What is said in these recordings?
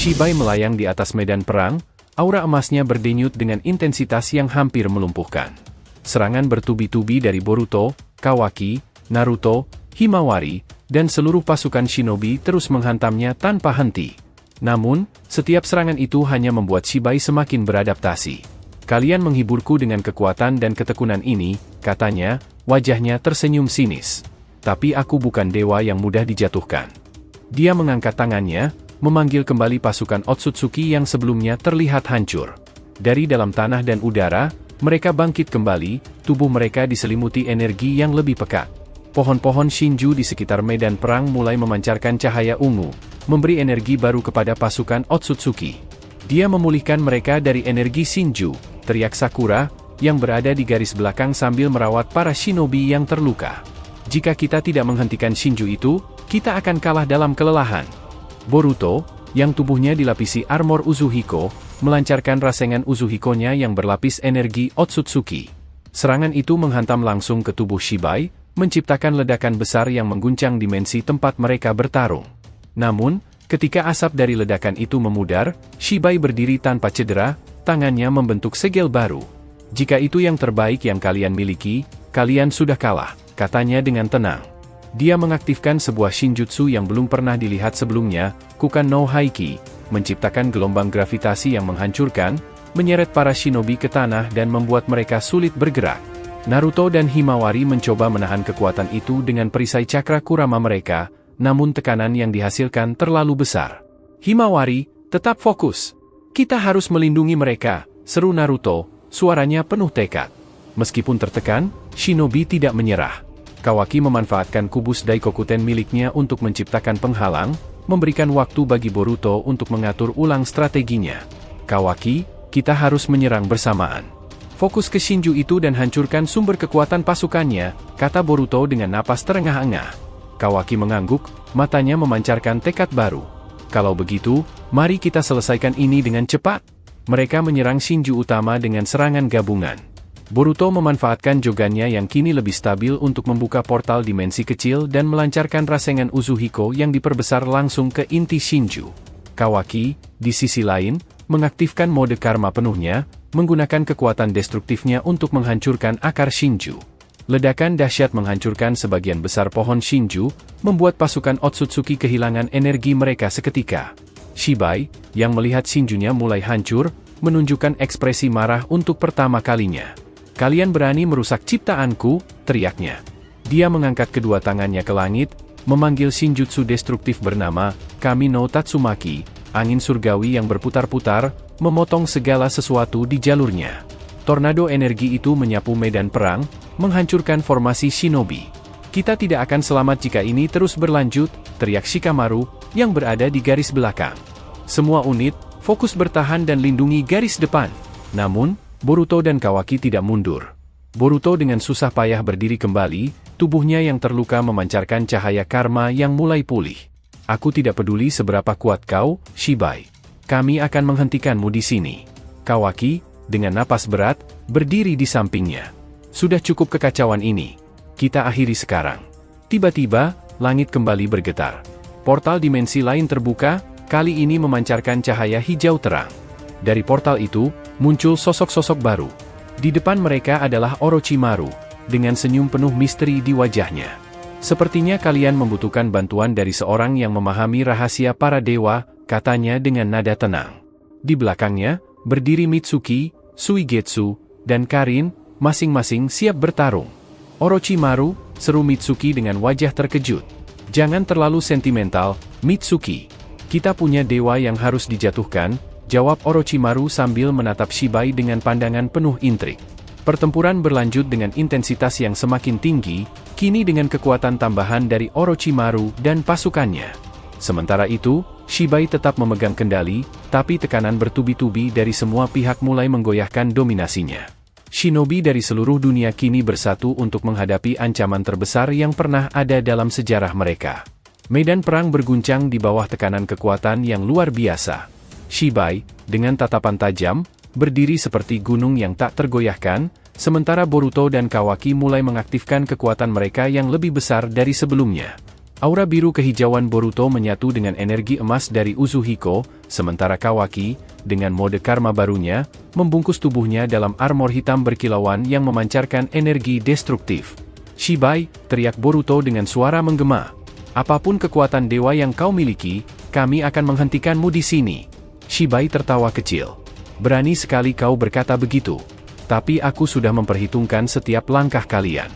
Shibai melayang di atas medan perang, aura emasnya berdenyut dengan intensitas yang hampir melumpuhkan. Serangan bertubi-tubi dari Boruto, Kawaki, Naruto, Himawari, dan seluruh pasukan shinobi terus menghantamnya tanpa henti. Namun, setiap serangan itu hanya membuat Shibai semakin beradaptasi. "Kalian menghiburku dengan kekuatan dan ketekunan ini," katanya, wajahnya tersenyum sinis. "Tapi aku bukan dewa yang mudah dijatuhkan." Dia mengangkat tangannya, memanggil kembali pasukan Otsutsuki yang sebelumnya terlihat hancur. Dari dalam tanah dan udara, mereka bangkit kembali, tubuh mereka diselimuti energi yang lebih pekat. Pohon-pohon Shinju di sekitar medan perang mulai memancarkan cahaya ungu, memberi energi baru kepada pasukan Otsutsuki. "Dia memulihkan mereka dari energi Shinju," teriak Sakura, yang berada di garis belakang sambil merawat para shinobi yang terluka. "Jika kita tidak menghentikan Shinju itu, kita akan kalah dalam kelelahan." Boruto, yang tubuhnya dilapisi armor Uzuhiko, melancarkan rasengan Uzuhiko-nya yang berlapis energi Otsutsuki. Serangan itu menghantam langsung ke tubuh Shibai, menciptakan ledakan besar yang mengguncang dimensi tempat mereka bertarung. Namun, ketika asap dari ledakan itu memudar, Shibai berdiri tanpa cedera, tangannya membentuk segel baru. "Jika itu yang terbaik yang kalian miliki, kalian sudah kalah," katanya dengan tenang. Dia mengaktifkan sebuah shinjutsu yang belum pernah dilihat sebelumnya, Kukan no Haiki, menciptakan gelombang gravitasi yang menghancurkan, menyeret para shinobi ke tanah dan membuat mereka sulit bergerak. Naruto dan Himawari mencoba menahan kekuatan itu dengan perisai cakra Kurama mereka, namun tekanan yang dihasilkan terlalu besar. "Himawari, tetap fokus. Kita harus melindungi mereka," seru Naruto, suaranya penuh tekad. Meskipun tertekan, shinobi tidak menyerah. Kawaki memanfaatkan kubus Daikokuten miliknya untuk menciptakan penghalang, memberikan waktu bagi Boruto untuk mengatur ulang strateginya. "Kawaki, kita harus menyerang bersamaan. Fokus ke Shinju itu dan hancurkan sumber kekuatan pasukannya," kata Boruto dengan napas terengah-engah. Kawaki mengangguk, matanya memancarkan tekad baru. "Kalau begitu, mari kita selesaikan ini dengan cepat." Mereka menyerang Shinju utama dengan serangan gabungan. Boruto memanfaatkan jogannya yang kini lebih stabil untuk membuka portal dimensi kecil dan melancarkan rasengan Uzuhiko yang diperbesar langsung ke inti Shinju. Kawaki, di sisi lain, mengaktifkan mode karma penuhnya, menggunakan kekuatan destruktifnya untuk menghancurkan akar Shinju. Ledakan dahsyat menghancurkan sebagian besar pohon Shinju, membuat pasukan Otsutsuki kehilangan energi mereka seketika. Shibai, yang melihat Shinjunya mulai hancur, menunjukkan ekspresi marah untuk pertama kalinya. "Kalian berani merusak ciptaanku," teriaknya. Dia mengangkat kedua tangannya ke langit, memanggil shinjutsu destruktif bernama Kami no Tatsumaki, angin surgawi yang berputar-putar, memotong segala sesuatu di jalurnya. Tornado energi itu menyapu medan perang, menghancurkan formasi shinobi. "Kita tidak akan selamat jika ini terus berlanjut," teriak Shikamaru, yang berada di garis belakang. "Semua unit, fokus bertahan dan lindungi garis depan." Namun, Boruto dan Kawaki tidak mundur. Boruto dengan susah payah berdiri kembali, tubuhnya yang terluka memancarkan cahaya karma yang mulai pulih. "Aku tidak peduli seberapa kuat kau, Shibai. Kami akan menghentikanmu di sini." Kawaki, dengan napas berat, berdiri di sampingnya. "Sudah cukup kekacauan ini. Kita akhiri sekarang." Tiba-tiba, langit kembali bergetar. Portal dimensi lain terbuka, kali ini memancarkan cahaya hijau terang. Dari portal itu, muncul sosok-sosok baru. Di depan mereka adalah Orochimaru, dengan senyum penuh misteri di wajahnya. "Sepertinya kalian membutuhkan bantuan dari seorang yang memahami rahasia para dewa," katanya dengan nada tenang. Di belakangnya, berdiri Mitsuki, Suigetsu, dan Karin, masing-masing siap bertarung. "Orochimaru," seru Mitsuki dengan wajah terkejut. "Jangan terlalu sentimental, Mitsuki. Kita punya dewa yang harus dijatuhkan," jawab Orochimaru sambil menatap Shibai dengan pandangan penuh intrik. Pertempuran berlanjut dengan intensitas yang semakin tinggi, kini dengan kekuatan tambahan dari Orochimaru dan pasukannya. Sementara itu, Shibai tetap memegang kendali, tapi tekanan bertubi-tubi dari semua pihak mulai menggoyahkan dominasinya. Shinobi dari seluruh dunia kini bersatu untuk menghadapi ancaman terbesar yang pernah ada dalam sejarah mereka. Medan perang berguncang di bawah tekanan kekuatan yang luar biasa. Shibai, dengan tatapan tajam, berdiri seperti gunung yang tak tergoyahkan, sementara Boruto dan Kawaki mulai mengaktifkan kekuatan mereka yang lebih besar dari sebelumnya. Aura biru kehijauan Boruto menyatu dengan energi emas dari Uzuhiko, sementara Kawaki, dengan mode karma barunya, membungkus tubuhnya dalam armor hitam berkilauan yang memancarkan energi destruktif. "Shibai," teriak Boruto dengan suara menggema. "Apapun kekuatan dewa yang kau miliki, kami akan menghentikanmu di sini." Shibai tertawa kecil. "Berani sekali kau berkata begitu. Tapi aku sudah memperhitungkan setiap langkah kalian.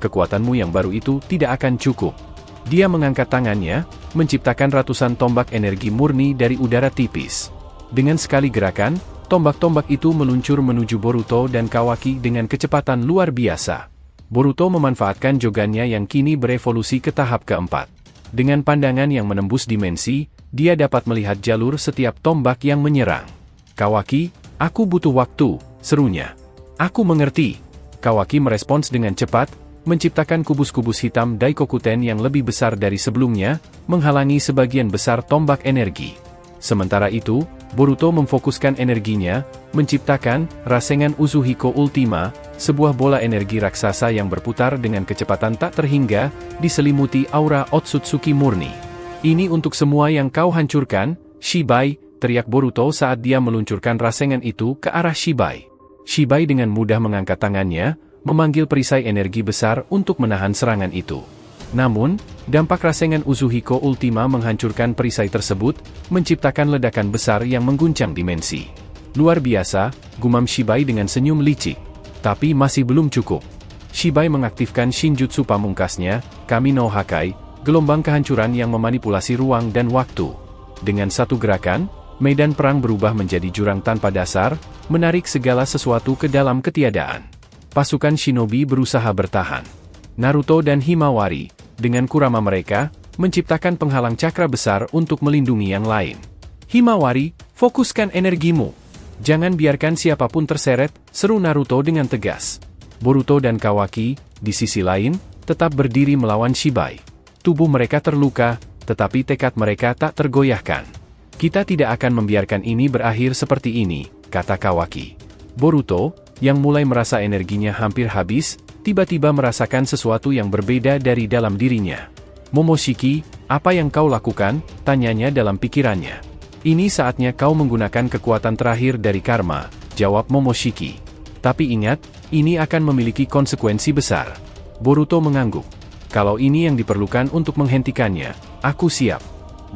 Kekuatanmu yang baru itu tidak akan cukup." Dia mengangkat tangannya, menciptakan ratusan tombak energi murni dari udara tipis. Dengan sekali gerakan, tombak-tombak itu meluncur menuju Boruto dan Kawaki dengan kecepatan luar biasa. Boruto memanfaatkan jogannya yang kini berevolusi ke tahap keempat. Dengan pandangan yang menembus dimensi, dia dapat melihat jalur setiap tombak yang menyerang. "Kawaki, aku butuh waktu," serunya. "Aku mengerti." Kawaki merespons dengan cepat, menciptakan kubus-kubus hitam Daikokuten yang lebih besar dari sebelumnya, menghalangi sebagian besar tombak energi. Sementara itu, Boruto memfokuskan energinya, menciptakan Rasengan Uzuhiko Ultima, sebuah bola energi raksasa yang berputar dengan kecepatan tak terhingga, diselimuti aura Otsutsuki murni. "Ini untuk semua yang kau hancurkan, Shibai," teriak Boruto saat dia meluncurkan Rasengan itu ke arah Shibai. Shibai dengan mudah mengangkat tangannya, memanggil perisai energi besar untuk menahan serangan itu. Namun, dampak Rasengan Uzuhiko Ultima menghancurkan perisai tersebut, menciptakan ledakan besar yang mengguncang dimensi. "Luar biasa," gumam Shibai dengan senyum licik. Tapi masih belum cukup. Shibai mengaktifkan Shinjutsu pamungkasnya, Kami no Hakai, gelombang kehancuran yang memanipulasi ruang dan waktu. Dengan satu gerakan, medan perang berubah menjadi jurang tanpa dasar, menarik segala sesuatu ke dalam ketiadaan. Pasukan shinobi berusaha bertahan. Naruto dan Himawari, dengan Kurama mereka, menciptakan penghalang cakra besar untuk melindungi yang lain. "Himawari, fokuskan energimu. Jangan biarkan siapapun terseret," seru Naruto dengan tegas. Boruto dan Kawaki, di sisi lain, tetap berdiri melawan Shibai. Tubuh mereka terluka, tetapi tekad mereka tak tergoyahkan. "Kita tidak akan membiarkan ini berakhir seperti ini," kata Kawaki. Boruto, yang mulai merasa energinya hampir habis, tiba-tiba merasakan sesuatu yang berbeda dari dalam dirinya. "Momoshiki, apa yang kau lakukan?" tanyanya dalam pikirannya. "Ini saatnya kau menggunakan kekuatan terakhir dari karma," jawab Momoshiki. "Tapi ingat, ini akan memiliki konsekuensi besar." Boruto mengangguk. "Kalau ini yang diperlukan untuk menghentikannya, aku siap."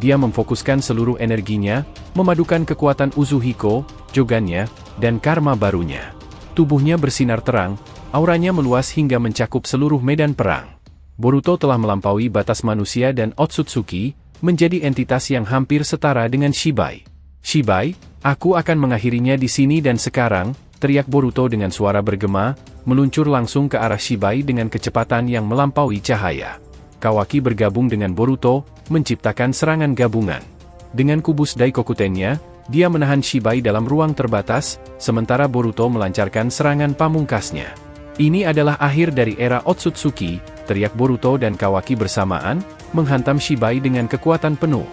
Dia memfokuskan seluruh energinya, memadukan kekuatan Uzuhiko, jogannya, dan karma barunya. Tubuhnya bersinar terang, auranya meluas hingga mencakup seluruh medan perang. Boruto telah melampaui batas manusia dan Otsutsuki, menjadi entitas yang hampir setara dengan Shibai. "Shibai, aku akan mengakhirinya di sini dan sekarang," teriak Boruto dengan suara bergema, meluncur langsung ke arah Shibai dengan kecepatan yang melampaui cahaya. Kawaki bergabung dengan Boruto, menciptakan serangan gabungan. Dengan kubus Daikokutennya, dia menahan Shibai dalam ruang terbatas, sementara Boruto melancarkan serangan pamungkasnya. "Ini adalah akhir dari era Otsutsuki," teriak Boruto dan Kawaki bersamaan, menghantam Shibai dengan kekuatan penuh.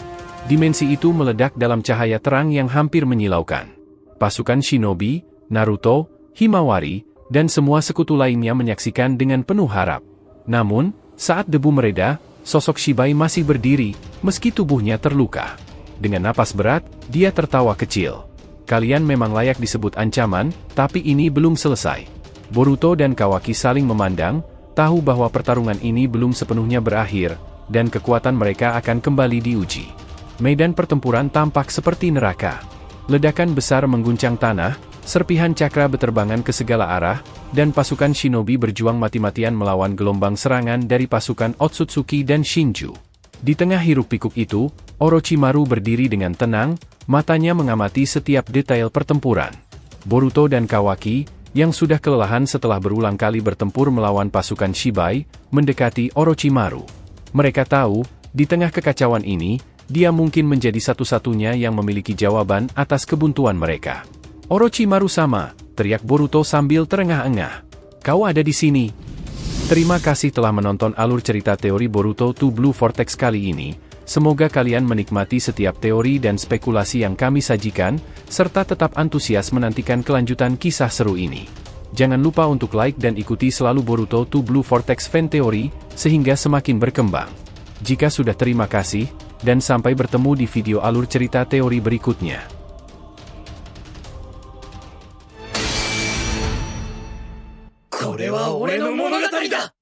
Dimensi itu meledak dalam cahaya terang yang hampir menyilaukan. Pasukan shinobi, Naruto, Himawari, dan semua sekutu lainnya menyaksikan dengan penuh harap. Namun, saat debu mereda, sosok Shibai masih berdiri, meski tubuhnya terluka. Dengan napas berat, dia tertawa kecil. "Kalian memang layak disebut ancaman, tapi ini belum selesai." Boruto dan Kawaki saling memandang, tahu bahwa pertarungan ini belum sepenuhnya berakhir, dan kekuatan mereka akan kembali diuji. Medan pertempuran tampak seperti neraka. Ledakan besar mengguncang tanah, serpihan cakra beterbangan ke segala arah, dan pasukan shinobi berjuang mati-matian melawan gelombang serangan dari pasukan Otsutsuki dan Shinju. Di tengah hiruk-pikuk itu, Orochimaru berdiri dengan tenang, matanya mengamati setiap detail pertempuran. Boruto dan Kawaki, yang sudah kelelahan setelah berulang kali bertempur melawan pasukan Shibai, mendekati Orochimaru. Mereka tahu, di tengah kekacauan ini, dia mungkin menjadi satu-satunya yang memiliki jawaban atas kebuntuan mereka. "Orochimaru sama," teriak Boruto sambil terengah-engah. "Kau ada di sini." Terima kasih telah menonton alur cerita teori Boruto to Blue Vortex kali ini. Semoga kalian menikmati setiap teori dan spekulasi yang kami sajikan, serta tetap antusias menantikan kelanjutan kisah seru ini. Jangan lupa untuk like dan ikuti selalu Boruto to Blue Vortex Fan Theory, sehingga semakin berkembang. Jika sudah, terima kasih, dan sampai bertemu di video alur cerita teori berikutnya. これは俺の物語だ